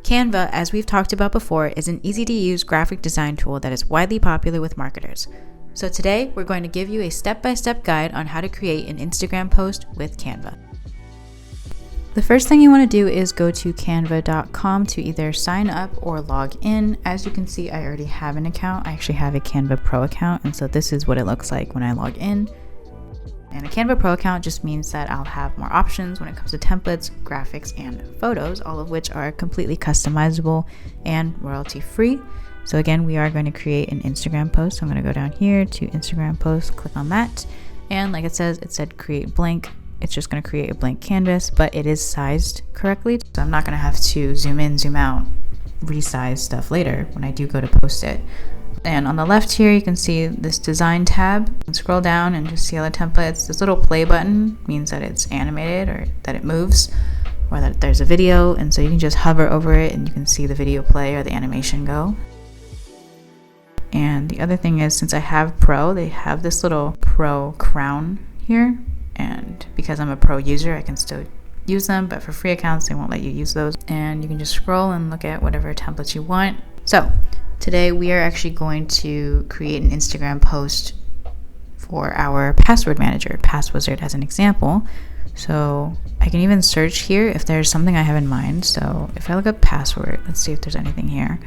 Canva, as we've talked about before, is an easy-to-use graphic design tool that is widely popular with marketers. So today, we're going to give you a step-by-step guide on how to create an Instagram post with Canva. The first thing you want to do is go to canva.com to either sign up or log in. As you can see, I already have an account. I actually have a Canva Pro account, and so this is what it looks like when I log in. And a Canva Pro account just means that I'll have more options when it comes to templates, graphics, and photos, all of which are completely customizable and royalty free. So again, we are going to create an Instagram post. So I'm going to go down here to Instagram post, click on that. And like it said create blank. It's just going to create a blank canvas, but it is sized correctly. So I'm not going to have to zoom in, zoom out, resize stuff later when I do go to post it. And on the left here, you can see this design tab. You can scroll down and just see all the templates. This little play button means that it's animated or that it moves or that there's a video. And so you can just hover over it and you can see the video play or the animation go. And the other thing is, since I have Pro, they have this little Pro crown here. And because I'm a Pro user, I can still use them, but for free accounts, they won't let you use those. And you can just scroll and look at whatever templates you want. So today we are actually going to create an Instagram post for our password manager, Passwizard as an example. So I can even search here if there's something I have in mind. So if I look up password, let's see if there's anything here.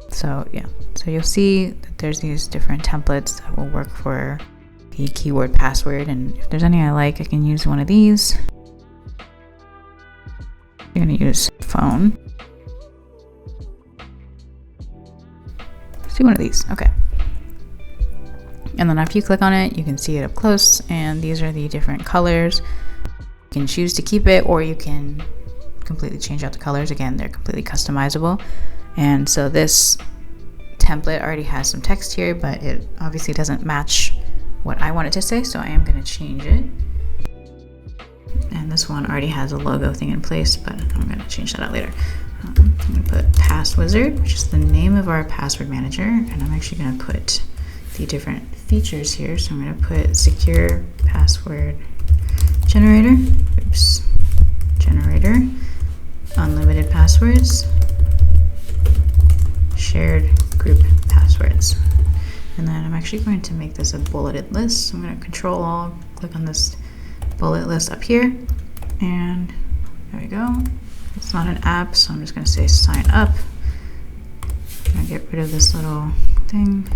So yeah, so you'll see that there's these different templates that will work for the keyword password. And if there's any I like, I can use one of these. I'm gonna use phone. One of these. Okay. And then after you click on it, you can see it up close, and these are the different colors. You can choose to keep it, or you can completely change out the colors. Again, they're completely customizable. And so this template already has some text here, but it obviously doesn't match what I want it to say, so I am going to change it. And this one already has a logo thing in place, but I'm going to change that out later. I'm going to put Passwizard, which is the name of our password manager, and I'm actually going to put the different features here. So I'm going to put secure password generator, generator, unlimited passwords, shared group passwords. And then I'm actually going to make this a bulleted list. So I'm going to Control Alt, click on this bullet list up here, and there we go. It's not an app, so I'm just going to say sign up. I'm going to get rid of this little thing.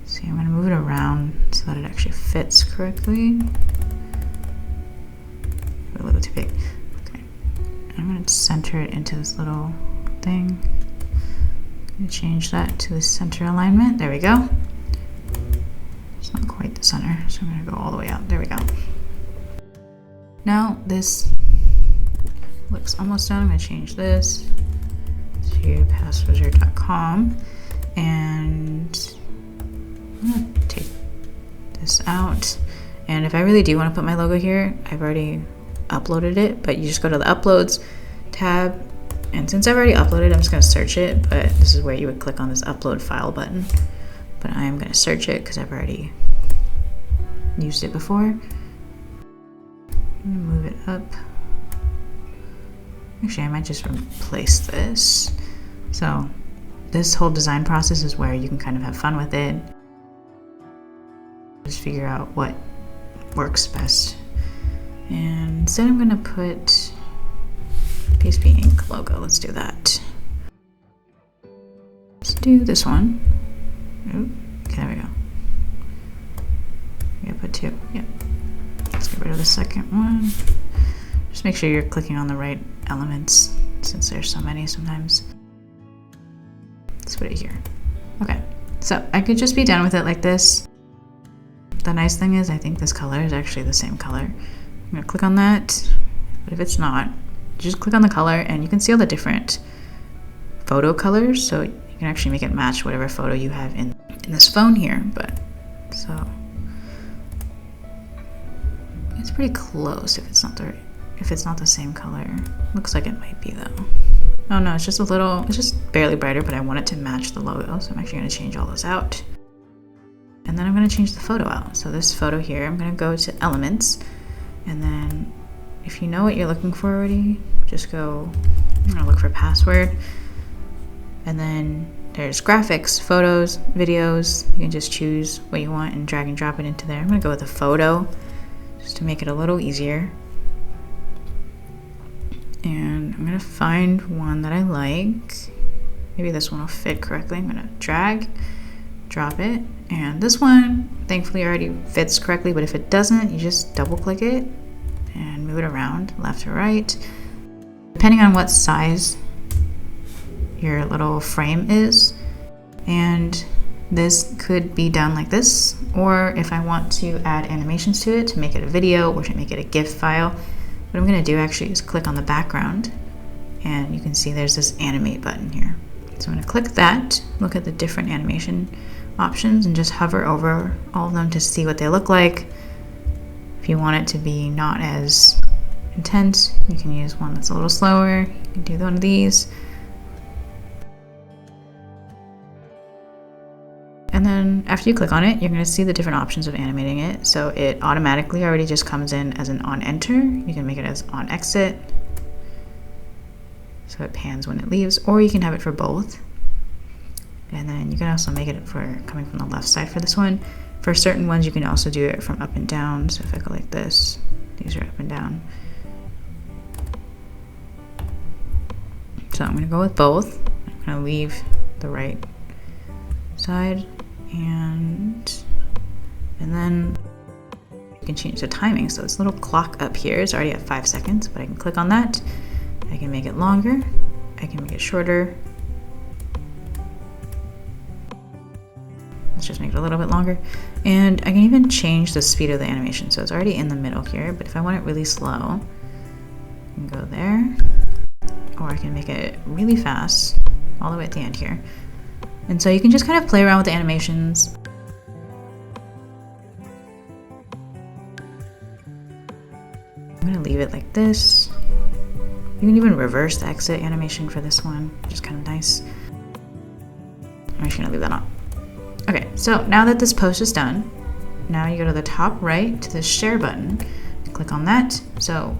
See, I'm going to move it around so that it actually fits correctly. A little too big. Okay. I'm going to center it into this little thing. I'm going to change that to the center alignment. There we go. It's not quite the center, so I'm going to go all the way out. There we go. Now this looks almost done. I'm going to change this to passwizard.com, and I'm going to take this out. And if I really do want to put my logo here, I've already uploaded it, but you just go to the uploads tab, and since I've already uploaded, I'm just going to search it, but this is where you would click on this upload file button. But I am going to search it because I've already used it before. I'm going to move it up. Actually, I might just replace this. So this whole design process is where you can kind of have fun with it. Just figure out what works best. And instead I'm going to put PSP Ink logo. Let's do that. Let's do this one. Okay, there we go. I'm going to put two. Yep. Let's get rid of the second one. Just make sure you're clicking on the right elements since there's so many sometimes. Let's put it here. Okay, so I could just be done with it like this. The nice thing is I think this color is actually the same color. I'm gonna click on that, but if it's not, just click on the color and you can see all the different photo colors, so you can actually make it match whatever photo you have in this phone here. But so it's pretty close if it's not the same color. Looks like it might be though. Oh no, it's just barely brighter, but I want it to match the logo, so I'm actually going to change all those out. And then I'm going to change the photo out. So this photo here, I'm going to go to elements, and then if you know what you're looking for already, just go I'm gonna look for password. And then there's graphics, photos, videos. You can just choose what you want and drag and drop it into there. I'm gonna go with a photo just to make it a little easier. And I'm gonna find one that I like. Maybe this one will fit correctly. I'm gonna drag, drop it. And this one, thankfully, already fits correctly, but if it doesn't, you just double click it and move it around left or right. Depending on what size your little frame is. And this could be done like this, or if I want to add animations to it to make it a video or to make it a GIF file, what I'm gonna do actually is click on the background, and you can see there's this animate button here. So I'm gonna click that, look at the different animation options, and just hover over all of them to see what they look like. If you want it to be not as intense, you can use one that's a little slower. You can do one of these. And then after you click on it, you're going to see the different options of animating it. So it automatically already just comes in as an on enter. You can make it as on exit, so it pans when it leaves, or you can have it for both. And then you can also make it for coming from the left side for this one. For certain ones, you can also do it from up and down. So if I go like this, these are up and down. So I'm going to go with both. I'm going to leave the right side, and then you can change the timing. So this little clock up here is already at 5 seconds, but I can click on that. I can make it longer, I can make it shorter. Let's just make it a little bit longer. And I can even change the speed of the animation. So it's already in the middle here, but if I want it really slow, I can go there, or I can make it really fast all the way at the end here. And so you can just kind of play around with the animations. I'm going to leave it like this. You can even reverse the exit animation for this one, which is kind of nice. I'm just going to leave that on. Okay, so now that this post is done, now you go to the top right to the share button, click on that. So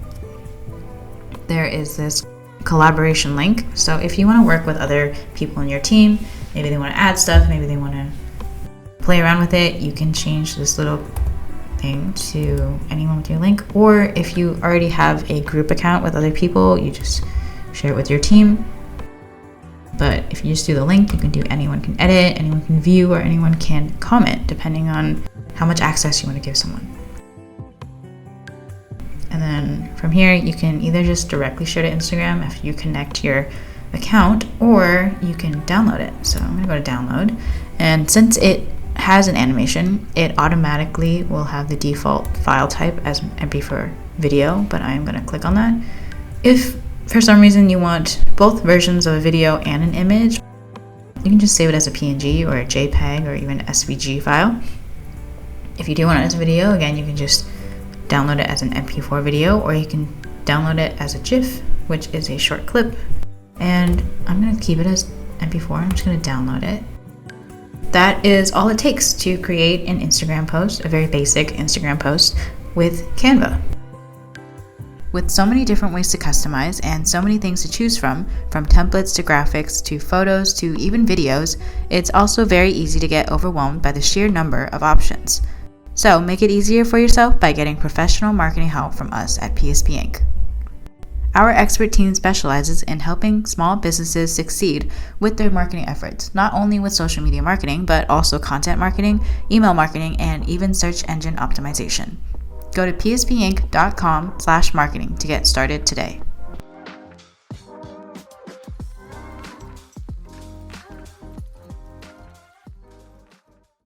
there is this collaboration link. So if you want to work with other people in your team, maybe they want to add stuff, maybe they want to play around with it, you can change this little thing to anyone with your link. Or if you already have a group account with other people, you just share it with your team. But if you just do the link, you can do anyone can edit, anyone can view, or anyone can comment, depending on how much access you want to give someone. And then from here, you can either just directly share to Instagram if you connect your account, or you can download it. So I'm going to go to download, and since it has an animation, it automatically will have the default file type as MP4 video, but I am going to click on that. If for some reason you want both versions of a video and an image, you can just save it as a PNG or a JPEG or even SVG file. If you do want it as a video, again, you can just download it as an MP4 video, or you can download it as a GIF, which is a short clip. And I'm going to keep it as MP4. I'm just going to download it. That is all it takes to create an Instagram post, a very basic Instagram post with Canva. With so many different ways to customize and so many things to choose from templates to graphics to photos to even videos, it's also very easy to get overwhelmed by the sheer number of options. So make it easier for yourself by getting professional marketing help from us at PSP Inc. Our expert team specializes in helping small businesses succeed with their marketing efforts, not only with social media marketing, but also content marketing, email marketing, and even search engine optimization. Go to pspinc.com/marketing to get started today.